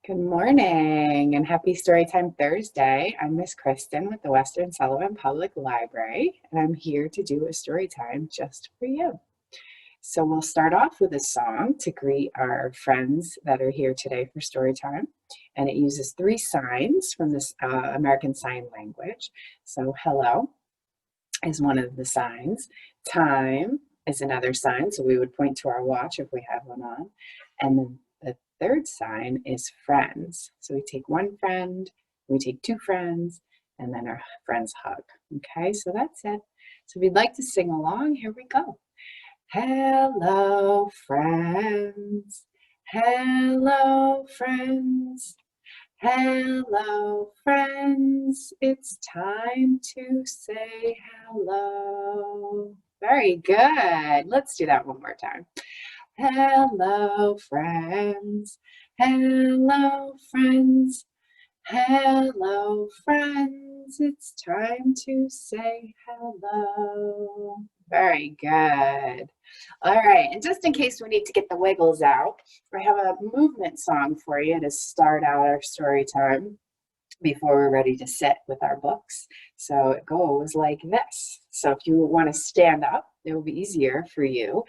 Good morning and happy Storytime Thursday. I'm Miss Kristen with the Western Sullivan Public Library, and I'm here to do a story time just for you. So we'll start off with a song to greet our friends that are here today for story time, and it uses three signs from this American Sign Language. So hello is one of the signs. Time is another sign, so we would point to our watch if we have one on, and then the third sign is friends. So we take one friend, we take two friends, and then our friends hug. Okay, so that's it. So if you'd like to sing along, here we go. Hello, friends. Hello, friends. Hello, friends. It's time to say hello. Very good. Let's do that one more time. Hello, friends. Hello, friends. Hello, friends. It's time to say hello. Very good. All right, and just in case we need to get the wiggles out, I have a movement song for you to start out our story time before we're ready to sit with our books. So it goes like this. So if you want to stand up, it will be easier for you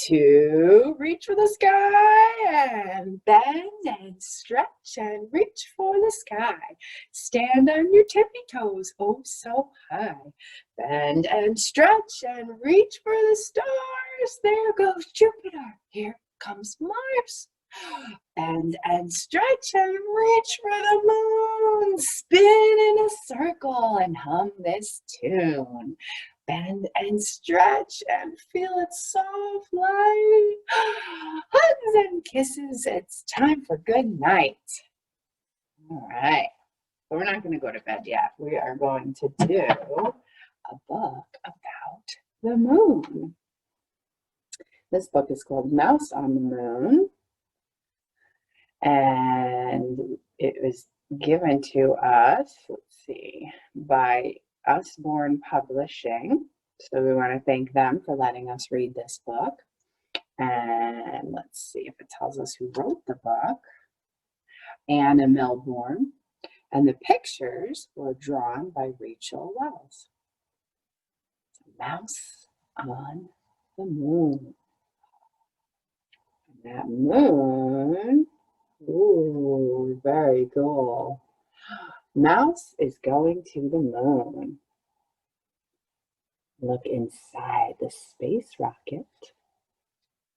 to reach for the sky and bend and stretch and reach for the sky. Stand on your tippy toes, oh so high. Bend and stretch and reach for the stars. There goes Jupiter. Here comes Mars. And stretch and reach for the moon. Spin in a circle and hum this tune. Bend and stretch and feel it soft light. Hugs and kisses, it's time for good night. All right, but we're not going to go to bed yet. We are going to do a book about the moon. This book is called Mouse on the Moon, and it was given to us, let's see, by Usborne Publishing. So we want to thank them for letting us read this book. And let's see if it tells us who wrote the book. Anna Milbourne. And the pictures were drawn by Rachel Wells. It's a mouse on the moon. And that moon, ooh, very cool. Mouse is going to the moon. Look inside the space rocket.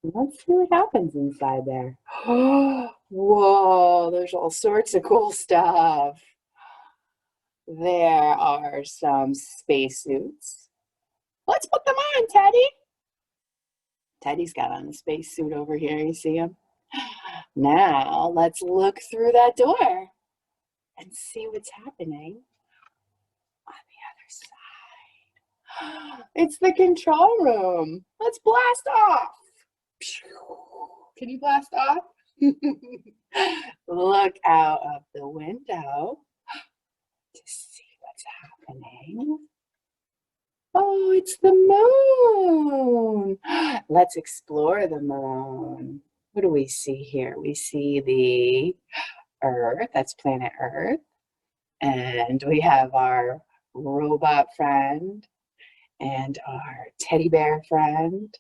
Let's see what happens inside there. Whoa, there's all sorts of cool stuff. There are some spacesuits. Let's put them on, Teddy. Teddy's got on a spacesuit over here. You see him? Now, let's look through that door and see what's happening on the other side. It's the control room. Let's blast off. Can you blast off? Look out of the window to see what's happening. Oh, it's the moon. Let's explore the moon. What do we see here? We see the Earth, that's planet Earth. And we have our robot friend and our teddy bear friend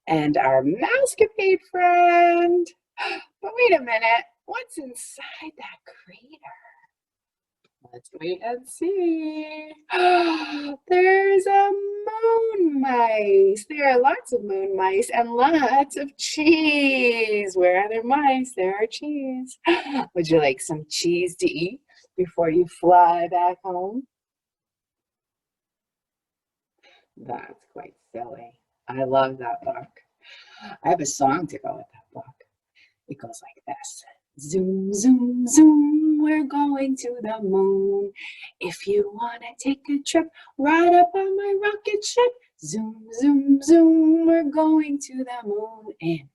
and our mousecapade friend. But wait a minute, what's inside that crater? Let's wait and see. There's a moon mice. There are lots of moon mice and lots of cheese. Where are there mice? There are cheese. Would you like some cheese to eat before you fly back home? That's quite silly. I love that book. I have a song to go with that book. It goes like this. Zoom, zoom, zoom, we're going to the moon. If you want to take a trip, ride up on my rocket ship. Zoom, zoom, zoom, we're going to the moon in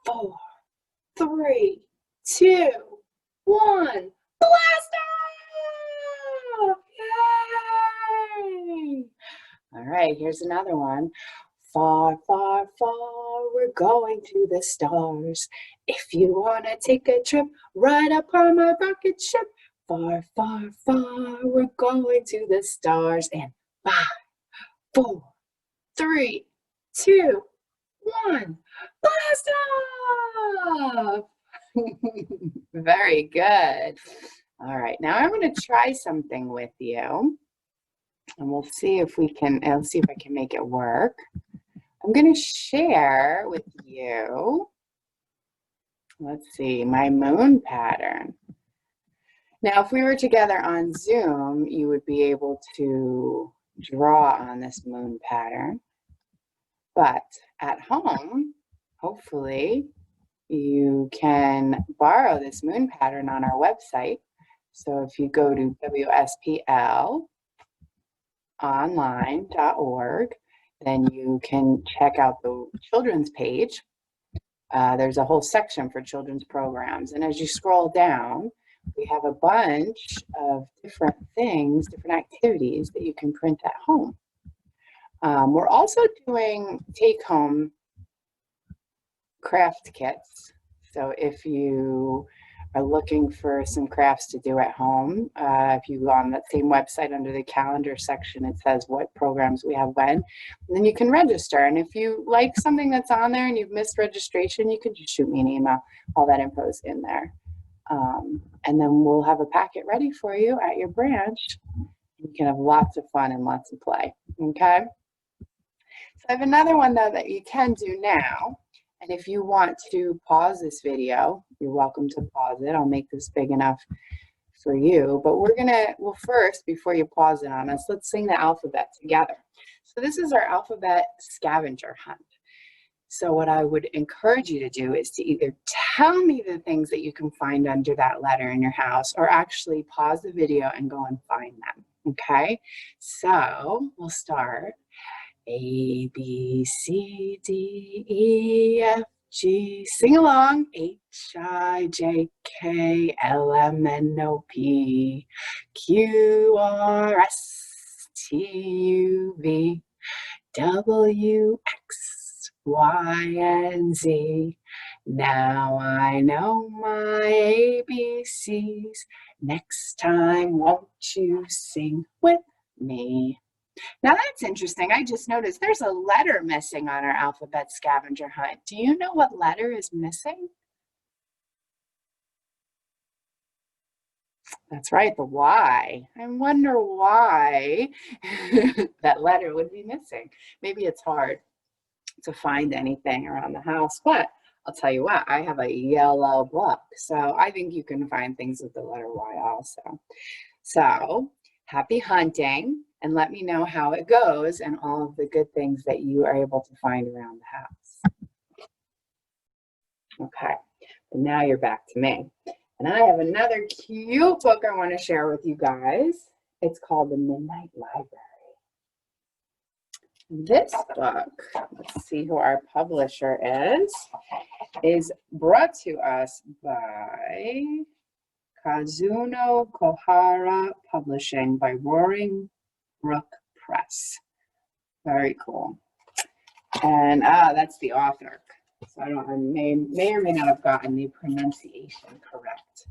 5, 4, 3, 2, 1. Blast off! Yay! All right, here's another one. Far, far, far we're going to the stars. If you want to take a trip, ride up on my rocket ship. Far, far, far, we're going to the stars. And 5, 4, 3, 2, 1, blast off! Very good. All right, now I'm going to try something with you, and we'll see if we can, I'll see if I can make it work. I'm going to share with you, let's see, my moon pattern. Now, if we were together on Zoom, you would be able to draw on this moon pattern. But at home, hopefully, you can borrow this moon pattern on our website. So if you go to wsplonline.org, then you can check out the children's page. There's a whole section for children's programs. And as you scroll down, we have a bunch of different things, different activities that you can print at home. We're also doing take-home craft kits. So if you are looking for some crafts to do at home, if you go on that same website under the calendar section, it says what programs we have when, and then you can register. And if you like something that's on there and you've missed registration, you can just shoot me an email. All that info is in there. And then we'll have a packet ready for you at your branch. You can have lots of fun and lots of play, okay? So I have another one though that you can do now. And if you want to pause this video, you're welcome to pause it. I'll make this big enough for you. But well, first, before you pause it on us, let's sing the alphabet together. So this is our alphabet scavenger hunt. So what I would encourage you to do is to either tell me the things that you can find under that letter in your house, or actually pause the video and go and find them, okay? So we'll start. A, B, C, D, E, F, G, sing along, H, I, J, K, L, M, N, O, P, Q, R, S, T, U, V, W, X, Y, and Z. Now I know my ABCs. Next time, won't you sing with me? Now that's interesting. I just noticed there's a letter missing on our alphabet scavenger hunt. Do you know what letter is missing? That's right, the Y. I wonder why that letter would be missing. Maybe it's hard to find anything around the house, but I'll tell you what, I have a yellow book, so I think you can find things with the letter Y also. So happy hunting, and let me know how it goes and all of the good things that you are able to find around the house. Okay, and now you're back to me. And I have another cute book I want to share with you guys. It's called The Midnight Library. This book, let's see who our publisher is brought to us by Kazuno Kohara Publishing by Roaring Brook Press. Very cool. And that's the author. So I may or may not have gotten the pronunciation correct.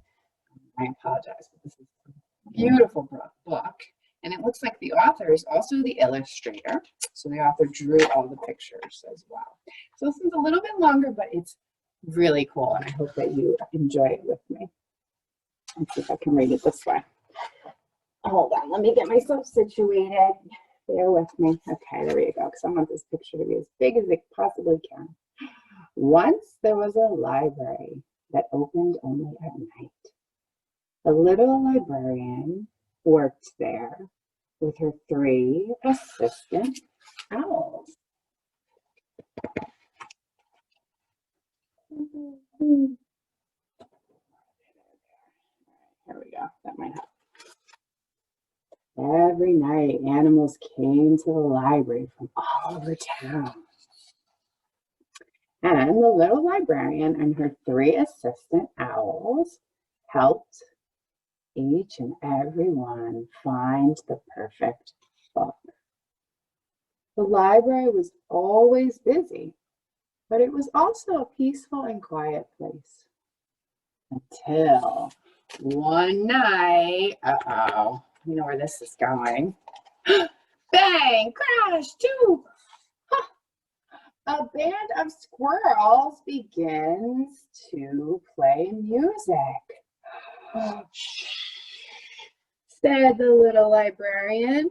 I apologize, but this is a beautiful book. And it looks like the author is also the illustrator. So the author drew all the pictures as well. So this is a little bit longer, but it's really cool. And I hope that you enjoy it with me. Let's see if I can read it this way. Hold on, let me get myself situated. Bear with me. Okay, there we go, because I want this picture to be as big as it possibly can. Once there was a library that opened only at night. The little librarian worked there with her 3 assistant owls. Here we go. That might help. Every night, animals came to the library from all over town. And the little librarian and her 3 assistant owls helped each and every one find the perfect book. The library was always busy, but it was also a peaceful and quiet place. Until one night, you know where this is going. Bang, crash, too. A band of squirrels begins to play music. Said the little librarian.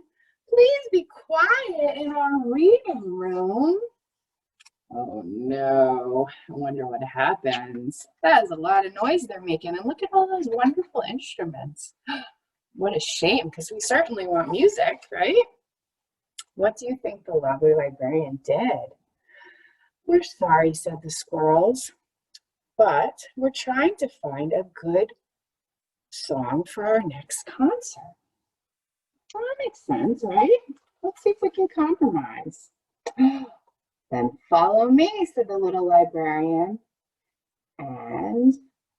Please be quiet in our reading room. Oh no, I wonder what happens. That is a lot of noise they're making, and look at all those wonderful instruments. What a shame, because we certainly want music, right? What do you think the lovely librarian did? We're sorry, said the squirrels, but we're trying to find a good song for our next concert. Well, that makes sense, right? Let's see if we can compromise. Then follow me, said the little librarian. And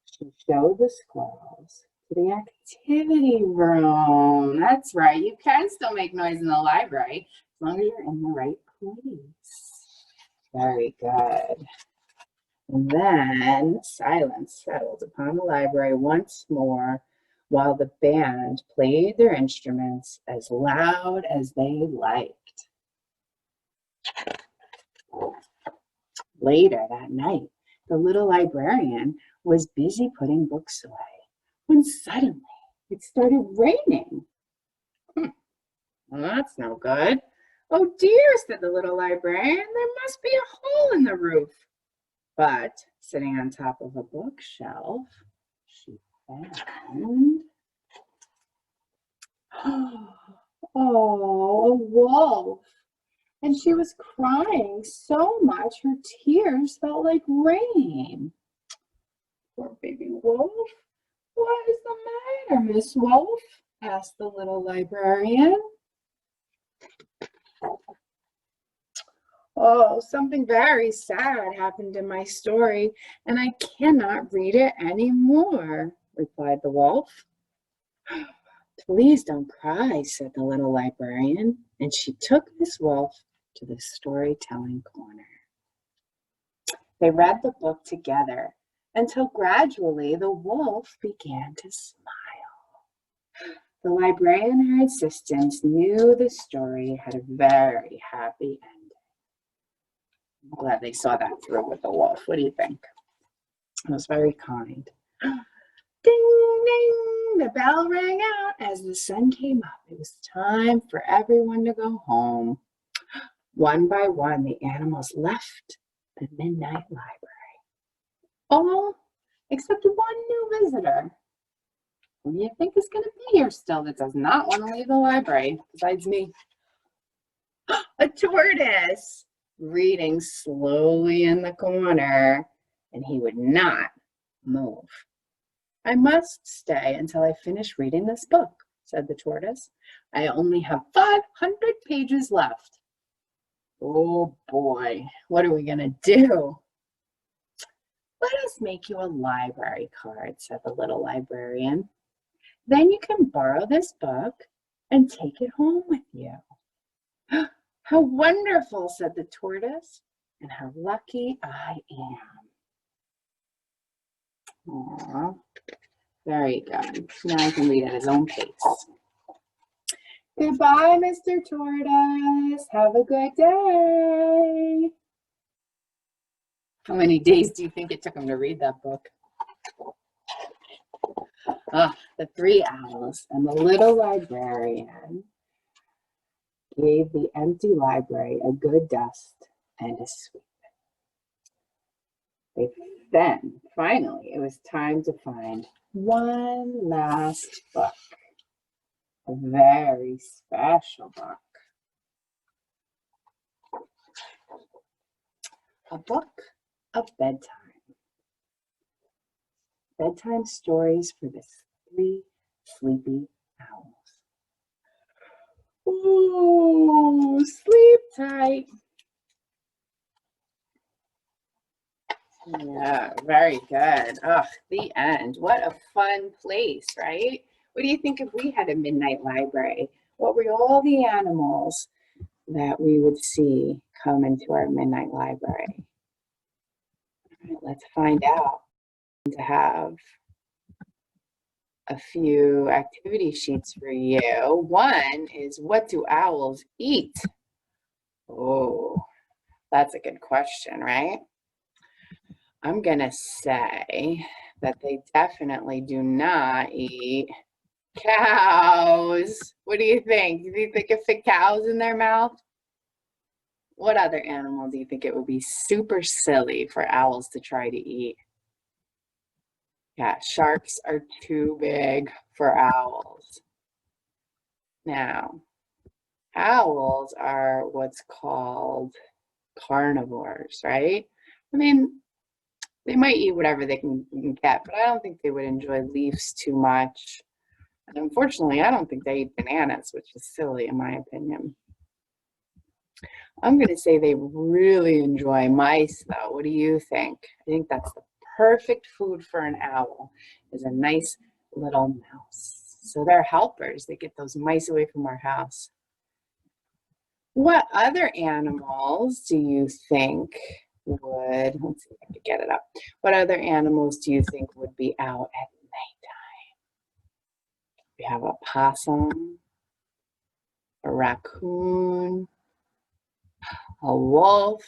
she showed the squirrels to the activity room. That's right. You can still make noise in the library as long as you're in the right place. Very good. And then silence settled upon the library once more while the band played their instruments as loud as they liked. Later that night, the little librarian was busy putting books away when suddenly it started raining. Well, that's no good. Oh dear, said the little librarian, there must be a hole in the roof. But sitting on top of a bookshelf, she found, oh, a wolf. And she was crying so much her tears felt like rain. Poor baby wolf. What is the matter, Miss Wolf? Asked the little librarian. Oh, something very sad happened in my story, and I cannot read it anymore, replied the wolf. Please don't cry, said the little librarian, and she took Miss Wolf to the storytelling corner. They read the book together until gradually the wolf began to smile. The librarian and her assistants knew the story had a very happy ending. I'm glad they saw that through with the wolf. What do you think? It was very kind. Ding, ding, the bell rang out as the sun came up. It was time for everyone to go home. One by one, the animals left the midnight library. All except one new visitor. Who do you think is going to be here still that does not want to leave the library, besides me? A tortoise, reading slowly in the corner, and he would not move. I must stay until I finish reading this book, said the tortoise. I only have 500 pages left. Oh boy, what are we going to do? Let us make you a library card, said the little librarian. Then you can borrow this book and take it home with you. How wonderful, said the tortoise, and how lucky I am. Aww, very good. Now I can read at his own pace. Goodbye, Mr. Tortoise. Have a good day. How many days do you think it took him to read that book? The three owls and the little librarian gave the empty library a good dust and a sweep. Then, finally, it was time to find one last book. A very special book. A book of bedtime. Bedtime stories for the three sleepy owls. Ooh, sleep tight. Yeah, very good. The end. What a fun place, right? What do you think if we had a midnight library? What were all the animals that we would see come into our midnight library? All right, let's find out. To have a few activity sheets for you. One is, what do owls eat? Oh, that's a good question, right? I'm going to say that they definitely do not eat cows. What do you think? Do you think it fit cows in their mouth? What other animal do you think it would be super silly for owls to try to eat? Yeah, sharks are too big for owls. Now, owls are what's called carnivores, right? I mean, they might eat whatever they can get, but I don't think they would enjoy leaves too much. And unfortunately, I don't think they eat bananas, which is silly in my opinion. I'm going to say they really enjoy mice, though. What do you think? I think that's the perfect food for an owl, is a nice little mouse. So they're helpers. They get those mice away from our house. What other animals do you think would, let's see if I can get it up. What other animals do you think would be out at nighttime? We have a possum, a raccoon, a wolf,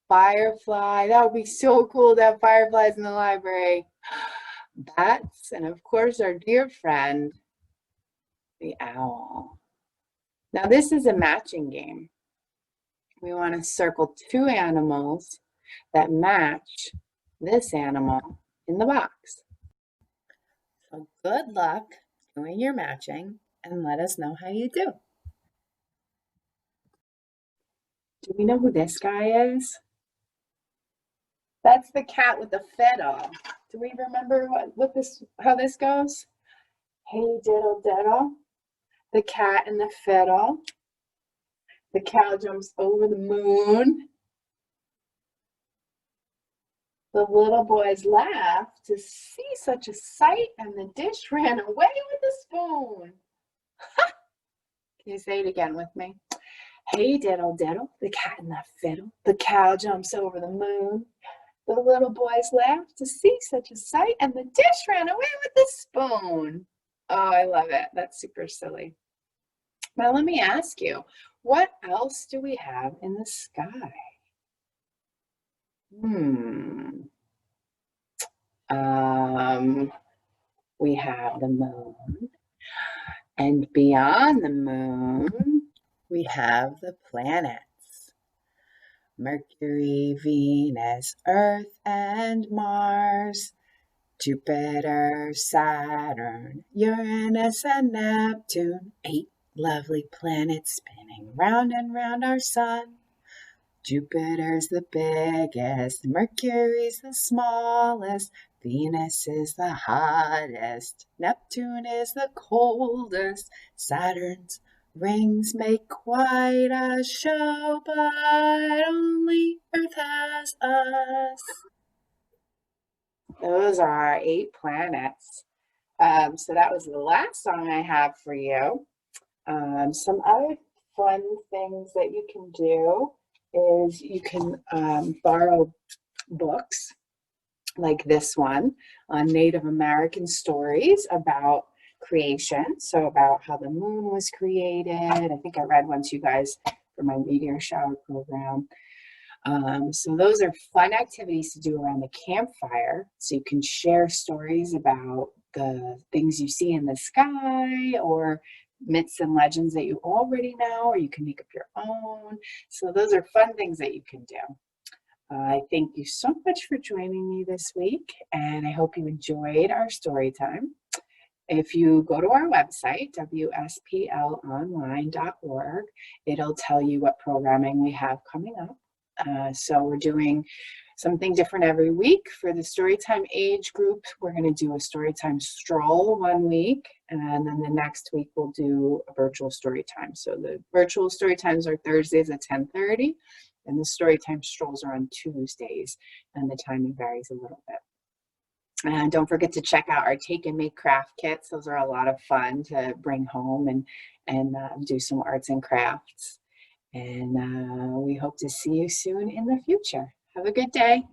firefly. That would be so cool to have fireflies in the library. Bats, and of course our dear friend, the owl. Now this is a matching game. We want to circle two animals that match this animal in the box. So good luck doing your matching and let us know how you do. Do we know who this guy is? That's the cat with the fiddle. Do we remember how this goes? Hey diddle diddle, the cat and the fiddle. The cow jumps over the moon. The little boys laughed to see such a sight, and the dish ran away with the spoon. Can you say it again with me? Hey diddle diddle, the cat and the fiddle. The cow jumps over the moon. The little boys laughed to see such a sight, and the dish ran away with the spoon. Oh, I love it. That's super silly. Now let me ask you, what else do we have in the sky? We have the moon, and beyond the moon, we have the planets. Mercury, Venus, Earth, and Mars, Jupiter, Saturn, Uranus, and Neptune, 8 lovely planets spinning round and round our sun. Jupiter's the biggest, Mercury's the smallest, Venus is the hottest, Neptune is the coldest, Saturn's rings make quite a show, but only Earth has us. Those are our 8 planets. So that was the last song I have for you. Some other fun things that you can do is you can borrow books like this one on Native American stories about creation. So about how the moon was created. I think I read one to you guys for my meteor shower program. So those are fun activities to do around the campfire. So you can share stories about the things you see in the sky, or myths and legends that you already know, or you can make up your own. So those are fun things that you can do. I thank you so much for joining me this week, and I hope you enjoyed our story time. If you go to our website, wsplonline.org, it'll tell you what programming we have coming up. So we're doing something different every week. For the Storytime age group, we're going to do a Storytime stroll one week, and then the next week we'll do a virtual Storytime. So the virtual Storytimes are Thursdays at 10:30, and the Storytime strolls are on Tuesdays, and the timing varies a little bit. And don't forget to check out our take and make craft kits. Those are a lot of fun to bring home and do some arts and crafts. And we hope to see you soon in the future. Have a good day.